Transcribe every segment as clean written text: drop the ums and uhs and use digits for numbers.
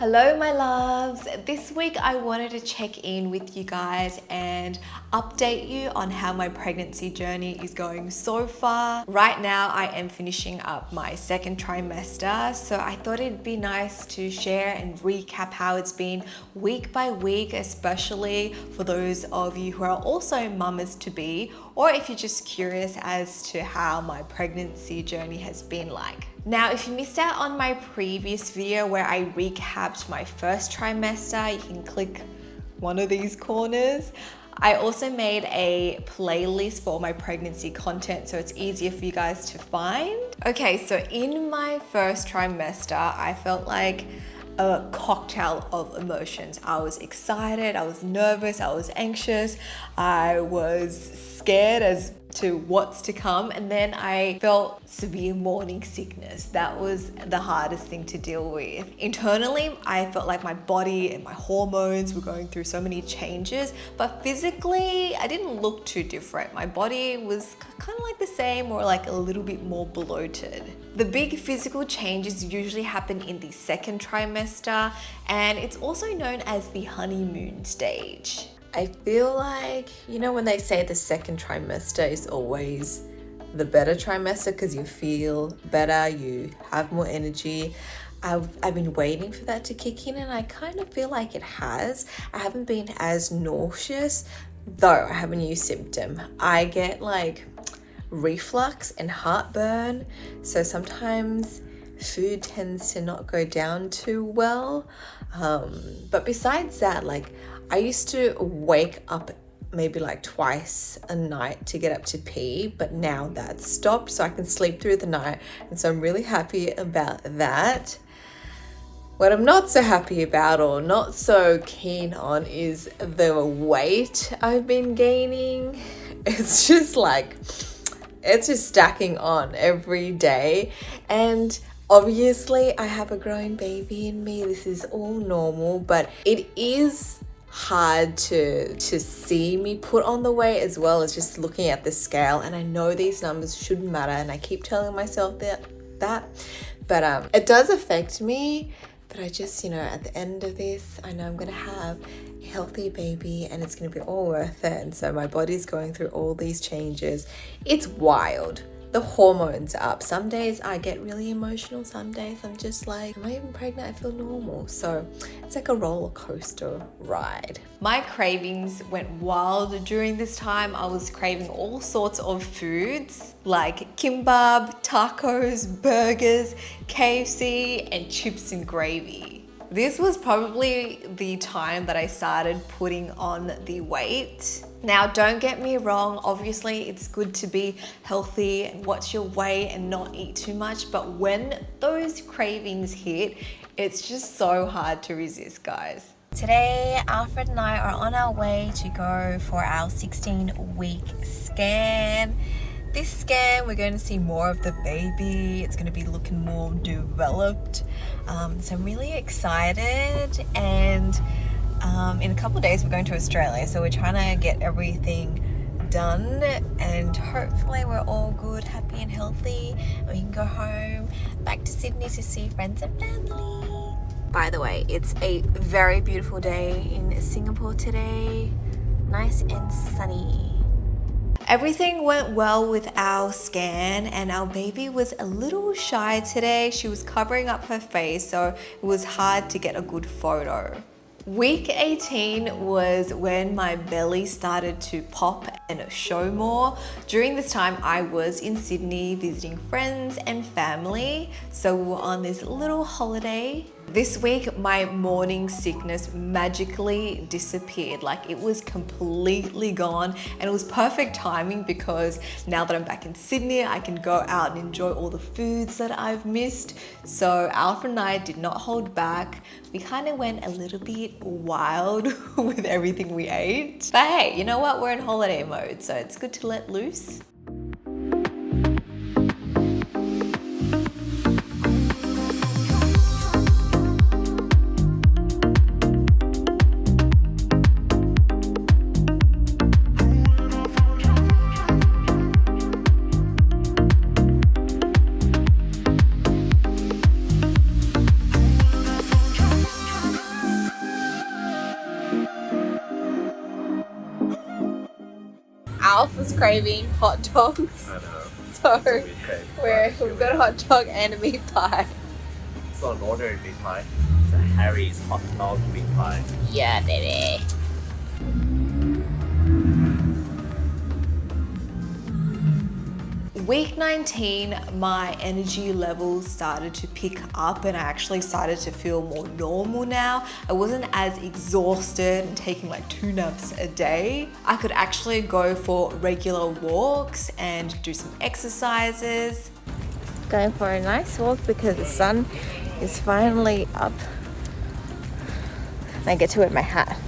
Hello my loves! This week I wanted to check in with you guys and update you on how my pregnancy journey is going so far. Right now I am finishing up my second trimester, so I thought it'd be nice to share and recap how it's been week by week, especially for those of you who are also mamas to be, or if you're just curious as to how my pregnancy journey has been like. Now, if you missed out on my previous video where I recapped my first trimester, you can click one of these corners. I also made a playlist for my pregnancy content so it's easier for you guys to find. Okay, so in my first trimester, I felt like a cocktail of emotions. I was excited, I was nervous, I was anxious, I was scared as to what's to come, and then I felt severe morning sickness. That was the hardest thing to deal with. Internally, I felt like my body and my hormones were going through so many changes, but physically, I didn't look too different. My body was kind of like the same or like a little bit more bloated. The big physical changes usually happen in the second trimester, and it's also known as the honeymoon stage. I feel like, you know, when they say the second trimester is always the better trimester because you feel better, you have more energy. I've been waiting for that to kick in, and I kind of feel like it has. I haven't been as nauseous, though I have a new symptom. I get like reflux and heartburn, so sometimes food tends to not go down too well. But besides that, like, I used to wake up maybe like twice a night to get up to pee, but now that's stopped, so I can sleep through the night, and so I'm really happy about that. What I'm not so happy about or not so keen on is the weight I've been gaining. It's just stacking on every day, and obviously I have a growing baby in me. This is all normal, but it is hard to see me put on the weight as well as just looking at the scale. And I know these numbers shouldn't matter, and I keep telling myself that but it does affect me. But I just, you know, at the end of this, I know I'm gonna have a healthy baby and it's gonna be all worth it. And so my body's going through all these changes. It's wild. The hormones are up. Some days I get really emotional. Some days I'm just like, am I even pregnant? I feel normal. So it's like a roller coaster ride. My cravings went wild during this time. I was craving all sorts of foods like kimbap, tacos, burgers, KFC, and chips and gravy. This was probably the time that I started putting on the weight. Now, don't get me wrong, obviously it's good to be healthy and watch your weight and not eat too much, but when those cravings hit, it's just so hard to resist, guys. Today, Alfred and I are on our way to go for our 16-week scan. This scan, we're going to see more of the baby. It's going to be looking more developed. So I'm really excited, and in a couple of days we're going to Australia, so we're trying to get everything done, and hopefully we're all good, happy and healthy, and we can go home back to Sydney to see friends and family. By the way, it's a very beautiful day in Singapore today, nice and sunny. Everything went well with our scan, and our baby was a little shy today. She was covering up her face, so it was hard to get a good photo. Week 18 was when my belly started to pop and show more. During this time, I was in Sydney visiting friends and family, so we were on this little holiday. This week, my morning sickness magically disappeared. Like, it was completely gone, and it was perfect timing because now that I'm back in Sydney, I can go out and enjoy all the foods that I've missed. So Alfred and I did not hold back. We kind of went a little bit wild with everything we ate. But hey, you know what? We're in holiday mode, so it's good to let loose. Alf was craving hot dogs. I know. So It's a weird craving, we've got a hot dog and a meat pie. It's not an ordinary meat pie. It's a Harry's hot dog meat pie. Yeah, baby. Week 19, my energy levels started to pick up and I actually started to feel more normal now. I wasn't as exhausted and taking like 2 naps a day. I could actually go for regular walks and do some exercises. Going for a nice walk because the sun is finally up. And I get to wear my hat.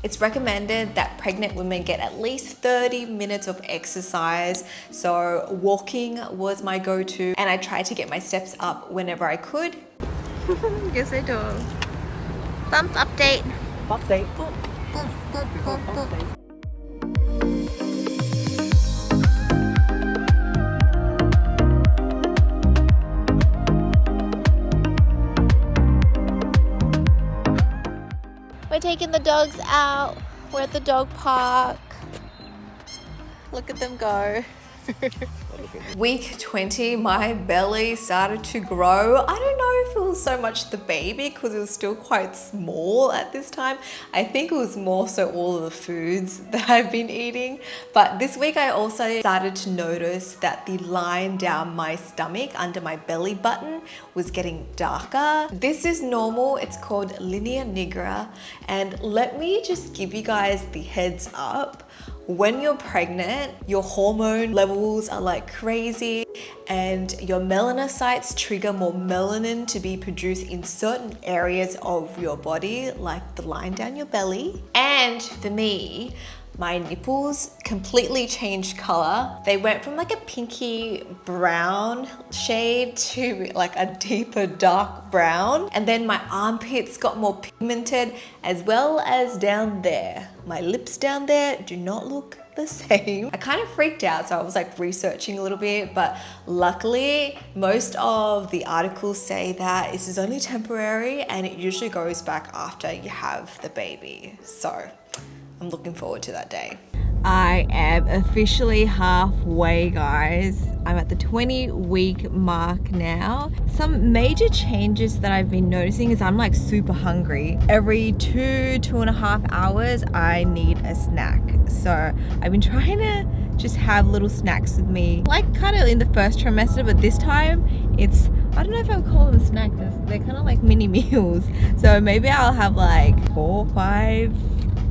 It's recommended that pregnant women get at least 30 minutes of exercise. So walking was my go-to and I tried to get my steps up whenever I could. Yes, I do. Thumbs update. Update. We're taking the dogs out. We're at the dog park. Look at them go. Week 20, my belly started to grow. I don't know if it was so much the baby because it was still quite small at this time. I think it was more so all of the foods that I've been eating. But this week I also started to notice that the line down my stomach under my belly button was getting darker. This is normal. It's called linea nigra. And let me just give you guys the heads up. When you're pregnant, your hormone levels are like crazy and your melanocytes trigger more melanin to be produced in certain areas of your body, like the line down your belly. And for me, my nipples completely changed color. They went from like a pinky brown shade to like a deeper dark brown. And then my armpits got more pigmented as well as down there. My lips down there do not look the same. I kind of freaked out, so I was like researching a little bit, but luckily most of the articles say that this is only temporary and it usually goes back after you have the baby. So I'm looking forward to that day. I am officially halfway, guys. I'm at the 20-week mark now. Some major changes that I've been noticing is I'm like super hungry. Every 2.5 hours, I need a snack. So I've been trying to just have little snacks with me, like kind of in the first trimester, but this time it's, I don't know if I would call them snacks. They're kind of like mini meals. So maybe I'll have like 4 or 5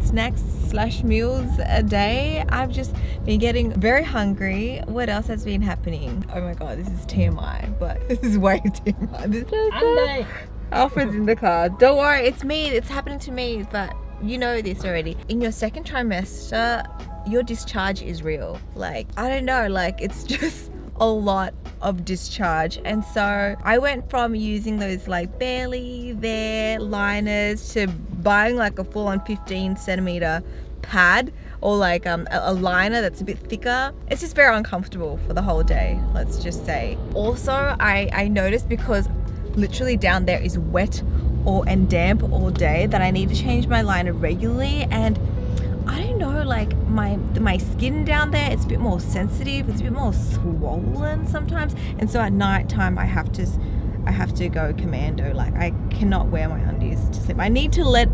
snacks / meals a day. I've just been getting very hungry. What else has been happening? Oh my god, this is TMI, but this is way TMI. This is Alfred's in the car. Don't worry, it's me. It's happening to me, but you know this already. In your second trimester, your discharge is real. Like, I don't know, like it's just a lot of discharge. And so I went from using those like barely there liners to buying like a full-on 15cm pad or like a liner that's a bit thicker. It's just very uncomfortable for the whole day, let's just say. Also, I noticed because literally down there is wet and damp all day that I need to change my liner regularly. And I don't know, like my skin down there, it's a bit more sensitive, it's a bit more swollen sometimes, and so at night time I have to go commando. Like I cannot wear my undies to sleep. I need to let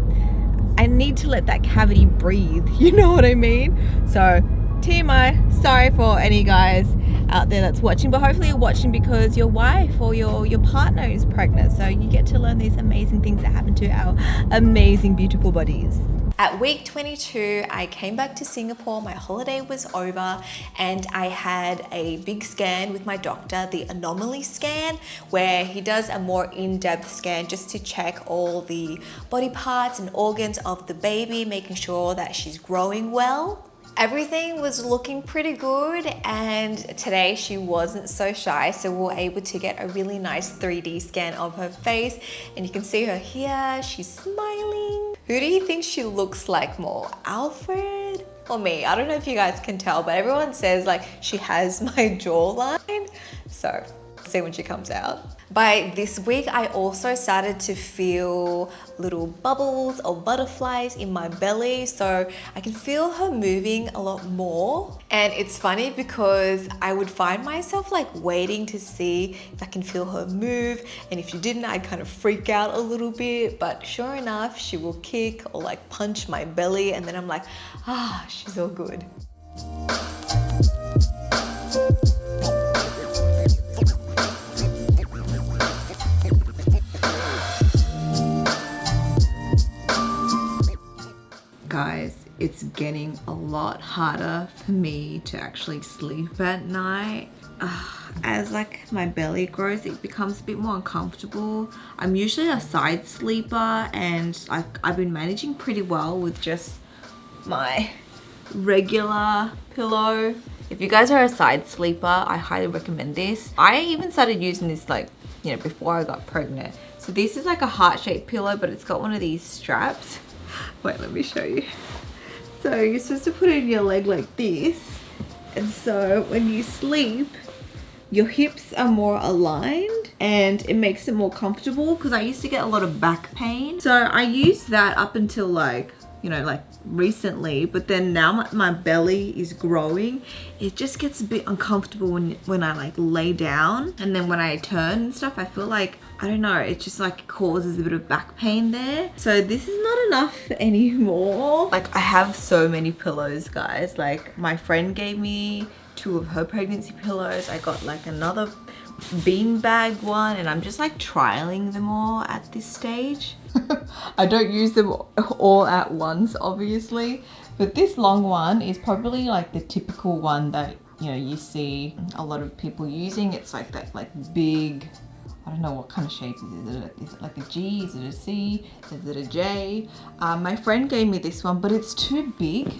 that cavity breathe, you know what I mean? So TMI, sorry for any guys out there that's watching, but hopefully you're watching because your wife or your partner is pregnant, so you get to learn these amazing things that happen to our amazing beautiful bodies. At week 22, I came back to Singapore, my holiday was over, and I had a big scan with my doctor, the anomaly scan, where he does a more in-depth scan just to check all the body parts and organs of the baby, making sure that she's growing well. Everything was looking pretty good, and today she wasn't so shy, so we were able to get a really nice 3D scan of her face, and you can see her here, she's smiling. Who do you think she looks like more, Alfred or me? I don't know if you guys can tell, but everyone says like she has my jawline, so see when she comes out. By this week, I also started to feel little bubbles or butterflies in my belly, so I can feel her moving a lot more. And it's funny because I would find myself like waiting to see if I can feel her move, and if she didn't, I'd kind of freak out a little bit, but sure enough, she will kick or like punch my belly, and then I'm like, ah, she's all good. Guys, it's getting a lot harder for me to actually sleep at night. As like my belly grows, it becomes a bit more uncomfortable. I'm usually a side sleeper, and I've been managing pretty well with just my regular pillow. If you guys are a side sleeper, I highly recommend this. I even started using this like, you know, before I got pregnant. So this is like a heart-shaped pillow, but it's got one of these straps. Wait, let me show you. So you're supposed to put it in your leg like this. And so when you sleep, your hips are more aligned and it makes it more comfortable, because I used to get a lot of back pain. So I used that up until like, you know, like recently, but then now my belly is growing. It just gets a bit uncomfortable when I like lay down, and then when I turn and stuff, I feel like, I don't know, it just like causes a bit of back pain there. So this is not enough anymore. Like, I have so many pillows, guys. Like, my friend gave me 2 of her pregnancy pillows. I got like another beanbag one, and I'm just like trialing them all at this stage. I don't use them all at once, obviously, but this long one is probably like the typical one that, you know, you see a lot of people using. It's like that like big, I don't know what kind of shape is it. Is it like a G? Is it a C? Is it a J? My friend gave me this one, but it's too big.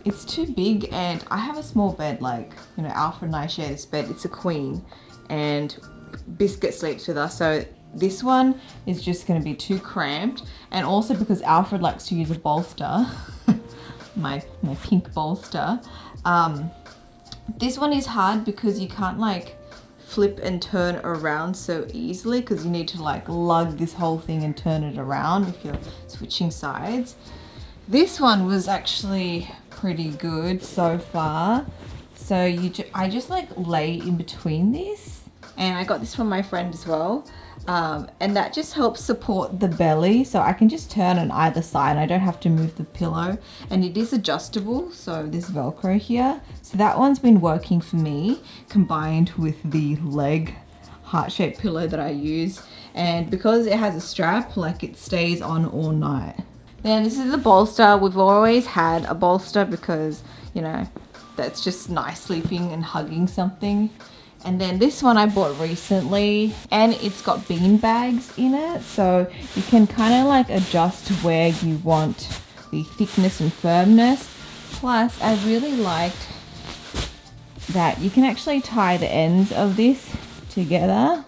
It's too big, and I have a small bed. Like, you know, Alfred and I share this bed. It's a queen, and Biscuit sleeps with us, so this one is just going to be too cramped. And also because Alfred likes to use a bolster, my pink bolster, this one is hard because you can't like flip and turn around so easily, because you need to like lug this whole thing and turn it around if you're switching sides. This one was actually pretty good so far. So I just like lay in between this, and I got this from my friend as well. And that just helps support the belly, so I can just turn on either side. I don't have to move the pillow, and it is adjustable, so there's Velcro here. So that one's been working for me, combined with the leg heart-shaped pillow that I use. And because it has a strap, like, it stays on all night. Then this is the bolster. We've always had a bolster because, you know, that's just nice sleeping and hugging something. And then this one I bought recently, and it's got bean bags in it, so you can kind of like adjust where you want the thickness and firmness. Plus, I really liked that you can actually tie the ends of this together,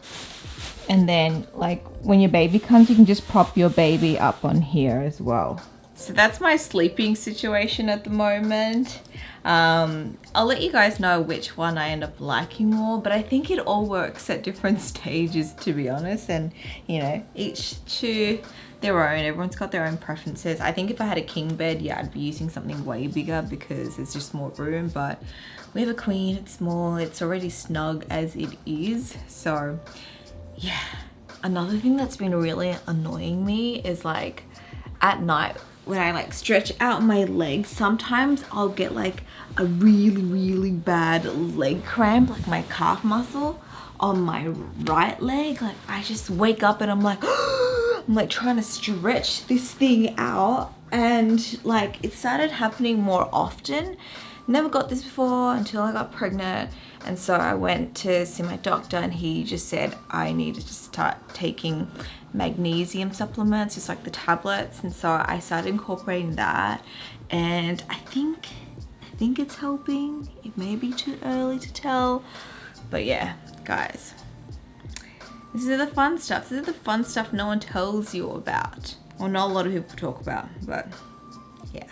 and then like when your baby comes, you can just prop your baby up on here as well. So that's my sleeping situation at the moment. I'll let you guys know which one I end up liking more, but I think it all works at different stages, to be honest. And, you know, each to their own. Everyone's got their own preferences. I think if I had a king bed, yeah, I'd be using something way bigger because there's just more room, but we have a queen, it's small, it's already snug as it is. So yeah. Another thing that's been really annoying me is like at night, when I like stretch out my legs, sometimes I'll get like a really bad leg cramp, like my calf muscle on my right leg. Like I just wake up and I'm like, I'm like trying to stretch this thing out, and like it started happening more often. Never got this before until I got pregnant, and so I went to see my doctor, and he just said I needed to start taking magnesium supplements, just like the tablets. And so I started incorporating that, and I think it's helping. It may be too early to tell, but yeah, guys, this is the fun stuff. This is the fun stuff no one tells you about, or not a lot of people talk about, but yeah.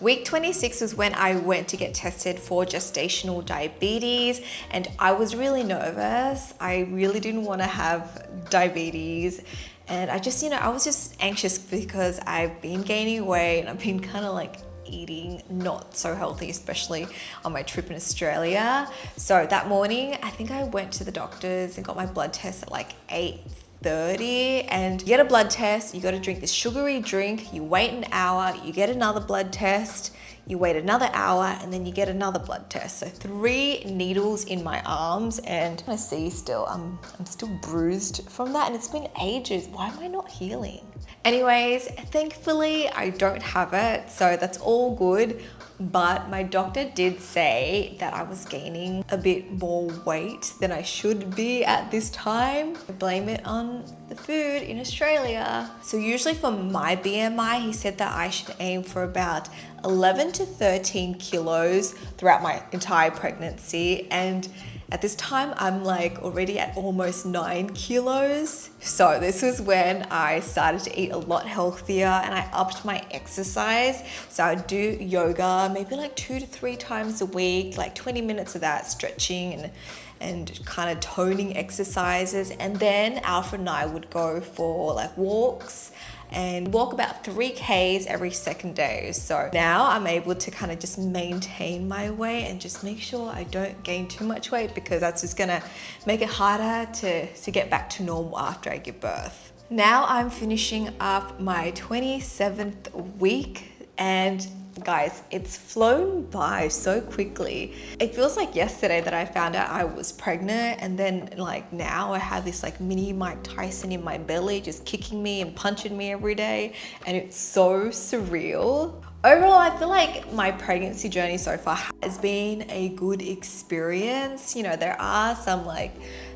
Week 26 was when I went to get tested for gestational diabetes, and I was really nervous. I really didn't want to have diabetes. And I just, I was just anxious because I've been gaining weight and I've been kind of like eating not so healthy, especially on my trip in Australia. So that morning, I think I went to the doctors and got my blood test at like 8:30, and you get a blood test, you got to drink this sugary drink, you wait an hour, you get another blood test, you wait another hour, and then you get another blood test. So 3 needles in my arms, and I see still, I'm still bruised from that, and it's been ages. Why am I not healing? Anyways, thankfully I don't have it, so that's all good. But my doctor did say that I was gaining a bit more weight than I should be at this time. I blame it on the food in Australia. So usually for my BMI, he said that I should aim for about 11 to 13 kilos throughout my entire pregnancy. And at this time, I'm like already at almost 9 kilos. So this was when I started to eat a lot healthier and I upped my exercise. So I'd do yoga maybe like 2 to 3 times a week, like 20 minutes of that, stretching and kind of toning exercises. And then Alfred and I would go for like walks and walk about 3Ks every second day. So now I'm able to kind of just maintain my weight and just make sure I don't gain too much weight, because that's just gonna make it harder to get back to normal after I give birth. Now I'm finishing up my 27th week, and guys, it's flown by so quickly. It feels like yesterday that I found out I was pregnant, and then like now I have this like mini Mike Tyson in my belly just kicking me and punching me every day, and it's so surreal. Overall, I feel like my pregnancy journey so far has been a good experience. There are some like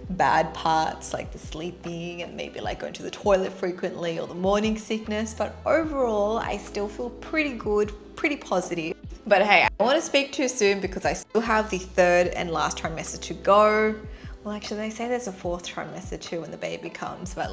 bad parts like the sleeping and maybe like going to the toilet frequently or the morning sickness, but overall I still feel pretty good, pretty positive. But hey, I don't want to speak too soon because I still have the 3rd and last trimester to go. Well, actually, they say there's a 4th trimester too when the baby comes, but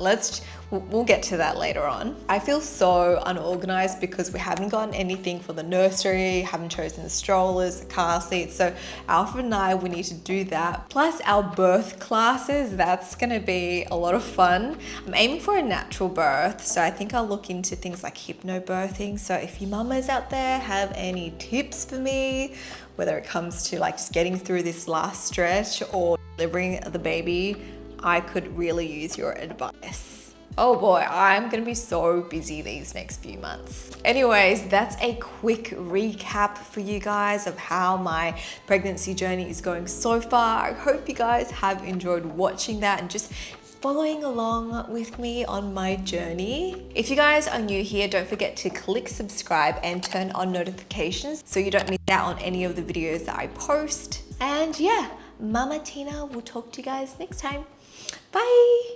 we'll get to that later on. I feel so unorganized because we haven't gotten anything for the nursery, haven't chosen the strollers, the car seats. So Alfred and I, we need to do that. Plus our birth classes, that's gonna be a lot of fun. I'm aiming for a natural birth, so I think I'll look into things like hypnobirthing. So if you mamas out there have any tips for me, whether it comes to like just getting through this last stretch or delivering the baby, I could really use your advice. Oh boy, I'm gonna be so busy these next few months. Anyways, that's a quick recap for you guys of how my pregnancy journey is going so far. I hope you guys have enjoyed watching that and just following along with me on my journey. If you guys are new here, don't forget to click subscribe and turn on notifications so you don't miss out on any of the videos that I post. And yeah, Mama Tina will talk to you guys next time. Bye.